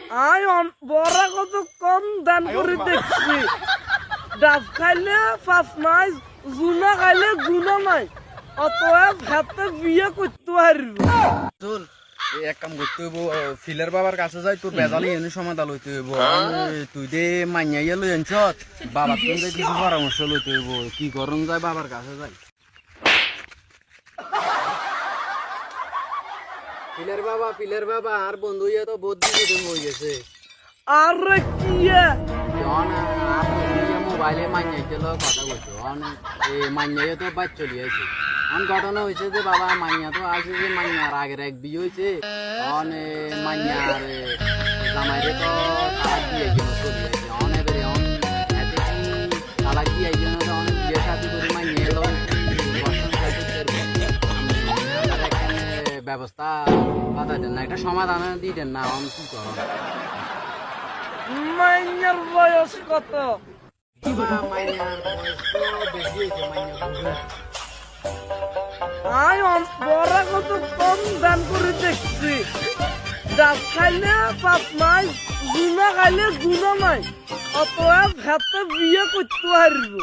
বড় কত কম দান করে দেখছি ডাব খাইলে পাপ নাই জুনা খাইলে গুণা নাই অতএব হাতে বিয়ে করতে পারব চল এক কাম করতে হইব ফিলের বাবার কাছে যাই তোর বেজালি এনে সমাধান লইতে হইব তুই দে মাইয়া লই আনছ বাবার সঙ্গে কিছু পরামর্শ লইতে হইব কি করন যায় বাবার কাছে যাই ফিলের বাবা আর বন্ধু ইয়ে তো বহুত দিন হয়ে গেছে আরে কি মোবাইলে মাইয়াই গেল কথা বলছো মাইয়াই তো বাইর চলি আছে আমার ঘটনা হয়েছে যে বাবা মাইয়া তো আছে যে মাইয়ার আগের এক বিয়ে হয়েছে মাইয়ার জামাইরে তো তালাক দিয়ে গেল চলি আছে অনেক তালাক দিয়ে গেল অনেক বিয়ে সাথে করে মাইয়া এলো ব্যবস্থা বাধা দেন না একটা সমাধান দিয়ে দেন না আমি কি করো মাইয়ার বয়স কত বড় কত কম দান করে দেখছি ডাব খাইলে পাপ নাই জুনা খাইলে গুণা নাই অতএব হাতে বিয়ে করতে পারব